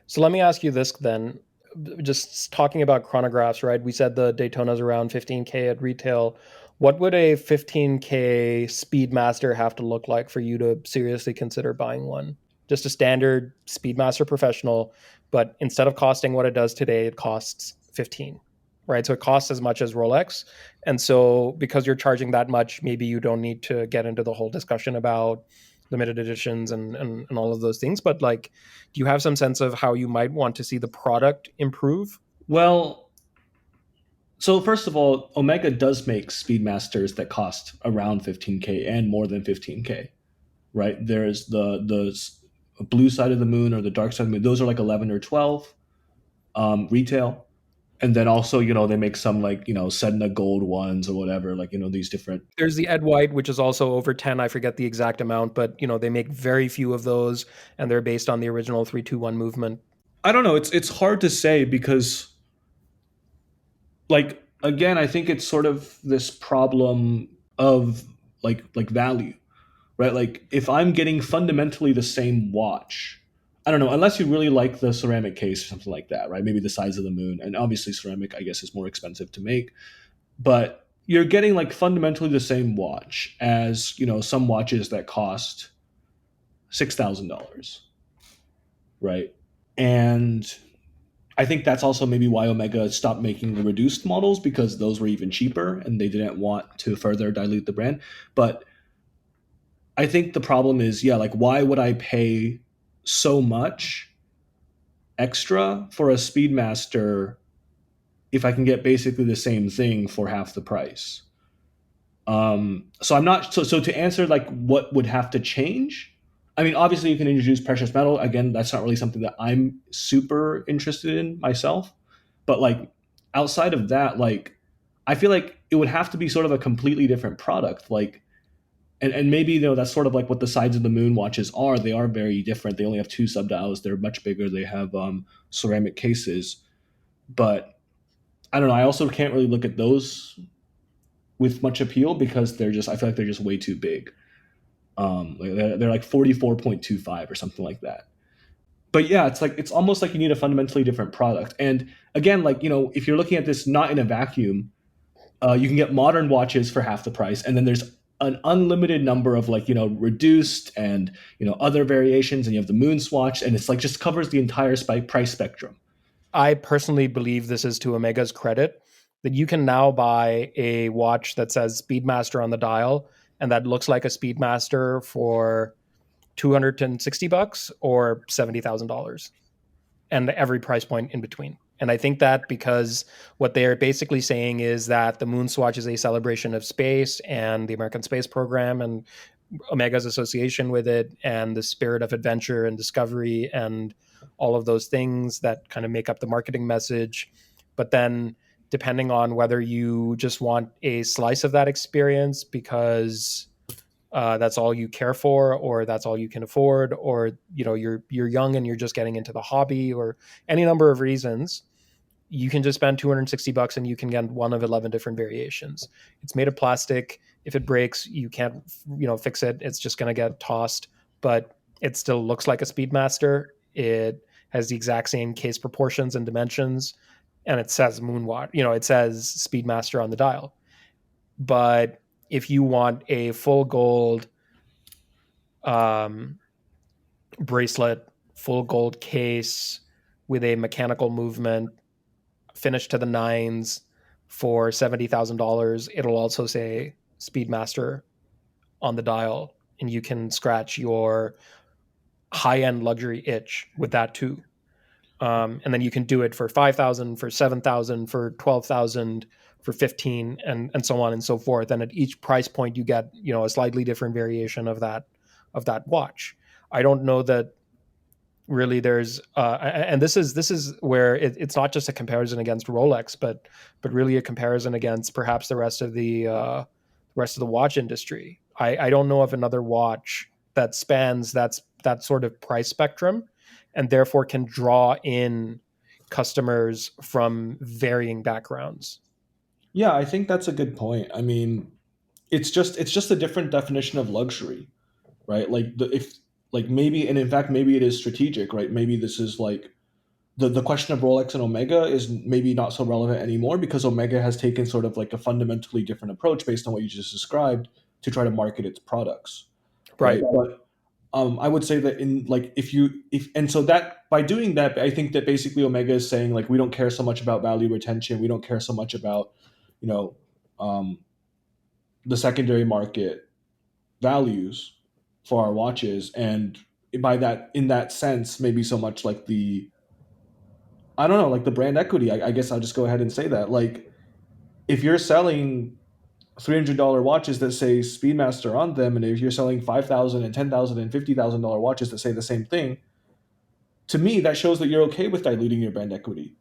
So let me ask you this then. Just talking about chronographs, right? We said the Daytona's around 15K at retail. What would a 15K Speedmaster have to look like for you to seriously consider buying one? Just a standard Speedmaster Professional, but instead of costing what it does today, it costs 15, right? So it costs as much as Rolex. And so because you're charging that much, maybe you don't need to get into the whole discussion about limited editions and all of those things. But like, do you have some sense of how you might want to see the product improve? Well, so first of all, Omega does make Speedmasters that cost around 15K and more than 15K, right? There's the blue side of the moon or the dark side of the moon. Those are like 11 or 12 retail. And then also, they make some like, Sedna gold ones or whatever, like, these different. There's the Ed White, which is also over 10. I forget the exact amount, but they make very few of those, and they're based on the original 321 movement. I don't know. It's hard to say because, like, again, I think it's sort of this problem of like value, right? Like if I'm getting fundamentally the same watch, I don't know, unless you really like the ceramic case or something like that, right? Maybe the size of the moon. And obviously ceramic, I guess, is more expensive to make. But you're getting like fundamentally the same watch as, some watches that cost $6,000, right? And I think that's also maybe why Omega stopped making the reduced models because those were even cheaper and they didn't want to further dilute the brand. But I think the problem is, yeah, like why would I pay so much extra for a Speedmaster if I can get basically the same thing for half the price? So I'm not so to answer like what would have to change. I mean, obviously you can introduce precious metal. Again, that's not really something that I'm super interested in myself. But like outside of that, like I feel like it would have to be sort of a completely different product. Like and maybe that's sort of like what the sides of the moon watches are. They are very different. They only have two subdials. They're much bigger. They have ceramic cases. But I don't know. I also can't really look at those with much appeal because I feel like they're just way too big. Like they're like 44.25 or something like that. But yeah, it's almost like you need a fundamentally different product. And again, like if you're looking at this not in a vacuum, you can get modern watches for half the price, and then there's an unlimited number of like reduced and other variations, and you have the moon swatch, and it's like just covers the entire price spectrum. I personally believe this is to Omega's credit that you can now buy a watch that says Speedmaster on the dial and that looks like a Speedmaster for $260 or $70,000 and every price point in between. And I think that because what they're basically saying is that the Moon Swatch is a celebration of space and the American Space Program and Omega's association with it and the spirit of adventure and discovery and all of those things that kind of make up the marketing message. But then depending on whether you just want a slice of that experience because that's all you care for, or that's all you can afford, or you're young and you're just getting into the hobby, or any number of reasons, you can just spend $260 and you can get one of 11 different variations. It's made of plastic. If it breaks, you can't fix it. It's just going to get tossed, but it still looks like a Speedmaster. It has the exact same case proportions and dimensions, and it says Moonwatch. It says Speedmaster on the dial. But if you want a full gold um, bracelet, full gold case with a mechanical movement, finished to the nines for $70,000, it'll also say Speedmaster on the dial, and you can scratch your high end luxury itch with that too. And then you can do it for 5,000, for 7,000, for 12,000, for 15, and so on and so forth. And at each price point, you get a slightly different variation of that watch. I don't know that really there's and this is where it's not just a comparison against Rolex, but really a comparison against perhaps the rest of the watch industry. I don't know of another watch that spans that sort of price spectrum and therefore can draw in customers from varying backgrounds. Yeah, I think that's a good point. I mean, it's just a different definition of luxury, right? Like if like maybe, and in fact maybe it is strategic, right? Maybe this is like the question of Rolex and Omega is maybe not so relevant anymore because Omega has taken sort of like a fundamentally different approach based on what you just described to try to market its products, Right. right? But I would say that in like if and so that by doing that, I think that basically Omega is saying like we don't care so much about value retention, we don't care so much about you know um, the secondary market values for our watches, and by that in that sense, maybe so much like the I don't know like the brand equity. I guess I'll just go ahead and say that like if you're selling $300 watches that say Speedmaster on them, and if you're selling 5,000 and 10,000 and $50,000 watches that say the same thing, to me that shows that you're okay with diluting your brand equity.